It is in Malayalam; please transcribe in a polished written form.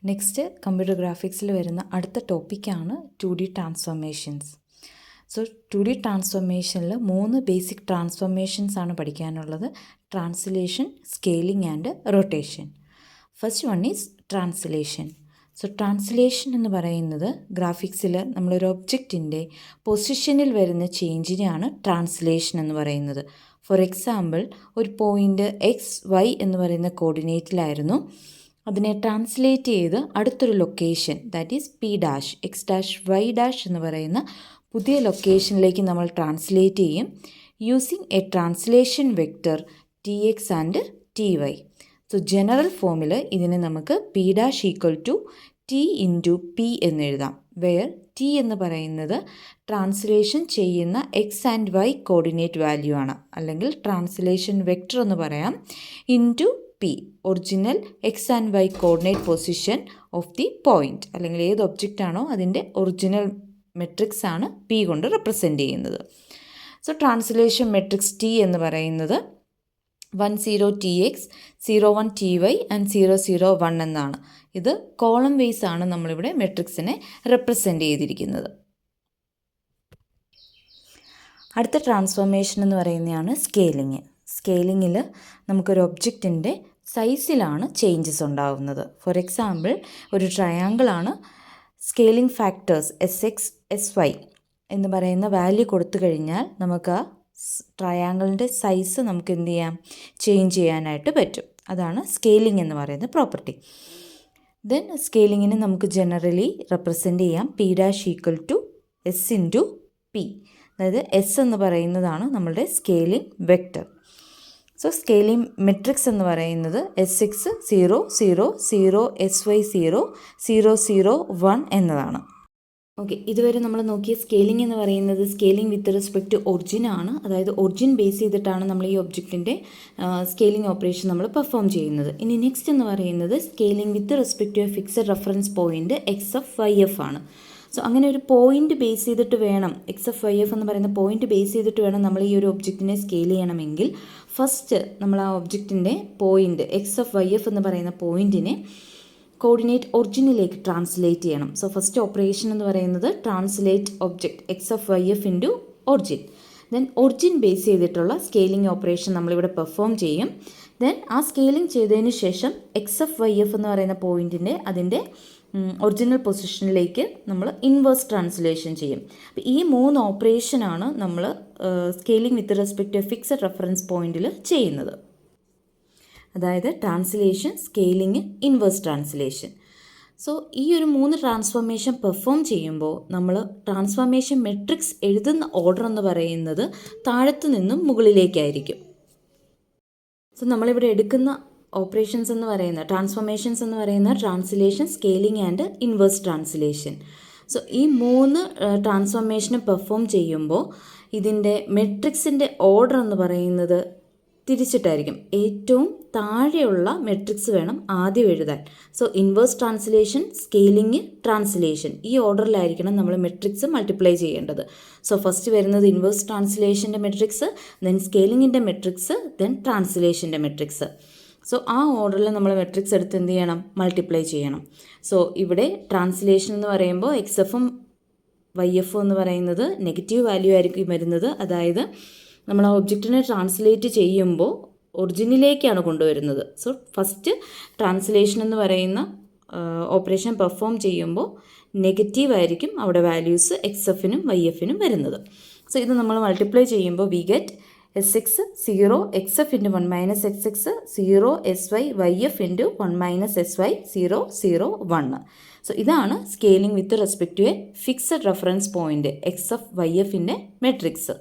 നെക്സ്റ്റ് കമ്പ്യൂട്ടർ ഗ്രാഫിക്സിൽ വരുന്ന അടുത്ത ടോപ്പിക്കാണ് 2D transformations. So 2D ട്രാൻസ്ഫോർമേഷനിൽ 3 basic transformations ആണ് പഠിക്കാനുള്ളത്: translation, scaling and rotation. First one is translation. So translation എന്ന് പറയുന്നത് ഗ്രാഫിക്സിൽ നമ്മളൊരു ഒബ്ജക്റ്റിൻ്റെ പൊസിഷനിൽ വരുന്ന ചേഞ്ചിനെയാണ് ട്രാൻസ്ലേഷൻ എന്ന് പറയുന്നത്. ഫോർ എക്സാമ്പിൾ, ഒരു പോയിൻ്റ് XY എന്ന് പറയുന്ന കോർഡിനേറ്റിലായിരുന്നു. അതിനെ ട്രാൻസ്ലേറ്റ് ചെയ്ത് അടുത്തൊരു location, that is P', X', Y' എന്ന് പറയുന്ന പുതിയ ലൊക്കേഷനിലേക്ക് നമ്മൾ ട്രാൻസ്ലേറ്റ് ചെയ്യും using A translation vector TX and TY. So general ഫോമിൽ ഇതിനെ നമുക്ക് P' = T × P എന്ന് എഴുതാം, വെയർ T എന്ന് പറയുന്നത് ട്രാൻസ്ലേഷൻ ചെയ്യുന്ന X and Y coordinate value ആണ്, അല്ലെങ്കിൽ ട്രാൻസ്ലേഷൻ വെക്റ്റർ എന്ന് പറയാം, into P, original X and Y coordinate position of the point, അല്ലെങ്കിൽ ഏത് ഒബ്ജക്റ്റ് ആണോ അതിൻ്റെ ഒറിജിനൽ മെട്രിക്സ് ആണ് P കൊണ്ട് റെപ്രസെൻ്റ് ചെയ്യുന്നത്. സോ ട്രാൻസ്ലേഷൻ മെട്രിക്സ് T എന്ന് പറയുന്നത് 10TX, 01TY ആൻഡ് 001 എന്നാണ്. ഇത് കോളം വൈസ് ആണ് നമ്മളിവിടെ മെട്രിക്സിനെ റെപ്രസെൻ്റ് ചെയ്തിരിക്കുന്നത്. അടുത്ത ട്രാൻസ്ഫോർമേഷൻ എന്ന് പറയുന്നതാണ് സ്കെയിലിംഗ്. സ്കെയിലിങ്ങിൽ നമുക്കൊരു ഒബ്ജക്റ്റിൻ്റെ സൈസിലാണ് ചേഞ്ചസ് ഉണ്ടാകുന്നത്. ഫോർ എക്സാമ്പിൾ, ഒരു ട്രയാങ്കിളാണ്. സ്കെയിലിംഗ് ഫാക്ടേഴ്സ് SX, SY എന്ന് പറയുന്ന വാല്യൂ കൊടുത്തു കഴിഞ്ഞാൽ നമുക്ക് ആ ട്രയാങ്കിളിൻ്റെ സൈസ് നമുക്ക് എന്ത് ചെയ്യാം, ചേഞ്ച് ചെയ്യാനായിട്ട് പറ്റും. അതാണ് സ്കെയിലിംഗ് എന്ന് പറയുന്ന പ്രോപ്പർട്ടി. ദെൻ സ്കെയിലിങ്ങിന് നമുക്ക് ജനറലി റെപ്രസെൻ്റ് ചെയ്യാം P' = S × P. അതായത് S എന്ന് പറയുന്നതാണ് നമ്മളുടെ scaling vector. So scaling matrix എന്ന് പറയുന്നത് SX 0 0 0, SY 0 0 0 1 എന്നതാണ്. ഓക്കെ, ഇതുവരെ നമ്മൾ നോക്കിയ സ്കെയിലിംഗ് എന്ന് പറയുന്നത് scaling with respect to origin ആണ്. അതായത് ഒറിജിൻ ബേസ് ചെയ്തിട്ടാണ് നമ്മൾ ഈ ഒബ്ജക്റ്റിൻ്റെ സ്കെയിലിംഗ് ഓപ്പറേഷൻ നമ്മൾ പെർഫോം ചെയ്യുന്നത്. ഇനി നെക്സ്റ്റ് എന്ന് പറയുന്നത് scaling with respect to a fixed reference point XF, YF ആണ്. സോ അങ്ങനെ ഒരു പോയിൻ്റ് ബേസ് ചെയ്തിട്ട് വേണം, XF, YF എന്ന് പറയുന്ന പോയിൻ്റ് ബേസ് ചെയ്തിട്ട് വേണം നമ്മൾ ഈ ഒരു ഒബ്ജക്റ്റിനെ സ്കെയിൽ ചെയ്യണമെങ്കിൽ ഫസ്റ്റ് നമ്മൾ ആ ഒബ്ജക്റ്റിൻ്റെ പോയിൻ്റ് XF, YF എന്ന് പറയുന്ന പോയിൻറ്റിനെ കോർഡിനേറ്റ് ഒറിജിനിലേക്ക് ട്രാൻസ്ലേറ്റ് ചെയ്യണം. സോ ഫസ്റ്റ് ഓപ്പറേഷൻ എന്ന് പറയുന്നത് translate object XF, YF × origin. Then origin base ചെയ്തിട്ടുള്ള സ്കെയിലിംഗ് ഓപ്പറേഷൻ നമ്മളിവിടെ പെർഫോം ചെയ്യും. ദെൻ ആ സ്കെയിലിംഗ് ചെയ്തതിന് ശേഷം XF, YF എന്ന് പറയുന്ന പോയിൻറ്റിൻ്റെ അതിൻ്റെ ഒറിജിനൽ പൊസിഷനിലേക്ക് നമ്മൾ ഇൻവേഴ്സ് ട്രാൻസ്ലേഷൻ ചെയ്യും. അപ്പോൾ ഈ 3 ഓപ്പറേഷനാണ് നമ്മൾ scaling with respect to fixed reference പോയിന്റിൽ ചെയ്യുന്നത്. അതായത് translation, scaling, inverse translation. So ഈ ഒരു 3 ട്രാൻസ്ഫോർമേഷൻ പെർഫോം ചെയ്യുമ്പോൾ നമ്മൾ ട്രാൻസ്ഫോർമേഷൻ മെട്രിക്സ് എഴുതുന്ന ഓർഡർ എന്ന് പറയുന്നത് താഴത്തു നിന്നും മുകളിലേക്കായിരിക്കും. സോ നമ്മളിവിടെ എടുക്കുന്ന ഓപ്പറേഷൻസ് എന്ന് പറയുന്ന ട്രാൻസ്ഫോർമേഷൻസ് എന്ന് പറയുന്ന translation, scaling and inverse translation. So ഈ 3 ട്രാൻസ്ഫോർമേഷനും പെർഫോം ചെയ്യുമ്പോൾ ഇതിൻ്റെ മെട്രിക്സിൻ്റെ ഓർഡർ എന്ന് പറയുന്നത് തിരിച്ചിട്ടായിരിക്കും. ഏറ്റവും താഴെയുള്ള മെട്രിക്സ് വേണം ആദ്യം എഴുതാൻ. So inverse translation, scaling, translation, ഈ ഓർഡറിലായിരിക്കണം നമ്മൾ മെട്രിക്സ് മൾട്ടിപ്ലൈ ചെയ്യേണ്ടത്. സോ ഫസ്റ്റ് വരുന്നത് ഇൻവേഴ്സ് ട്രാൻസ്ലേഷൻ്റെ മെട്രിക്സ്, ദെൻ സ്കെയിലിങ്ങിൻ്റെ മെട്രിക്സ്, ദെൻ ട്രാൻസ്ലേഷൻ്റെ മെട്രിക്സ്. സോ ആ ഓർഡറിൽ നമ്മൾ മെട്രിക്സ് എടുത്ത് എന്ത് ചെയ്യണം, മൾട്ടിപ്ലൈ ചെയ്യണം. സോ ഇവിടെ ട്രാൻസ്ലേഷൻ എന്ന് പറയുമ്പോൾ XFഉം YFഉം എന്ന് പറയുന്നത് നെഗറ്റീവ് വാല്യൂ ആയിരിക്കും വരുന്നത്. അതായത് നമ്മൾ ആ ഒബ്ജക്റ്റിനെ ട്രാൻസ്ലേറ്റ് ചെയ്യുമ്പോൾ ഒറിജിനിലേക്കാണ് കൊണ്ടുവരുന്നത്. സോ ഫസ്റ്റ് ട്രാൻസ്ലേഷൻ എന്ന് പറയുന്ന ഓപ്പറേഷൻ പെർഫോം ചെയ്യുമ്പോൾ നെഗറ്റീവ് ആയിരിക്കും അവിടെ വാല്യൂസ് XFനും YFനും വരുന്നത്. സോ ഇത് നമ്മൾ മൾട്ടിപ്ലൈ ചെയ്യുമ്പോൾ we get SX 0 XF × 1 - XX 0 SY YF × 1 - SY 0 0 1. So ഇതാണ് scaling with respect to a fixed reference point XF, YFൻ്റെ മെട്രിക്സ്.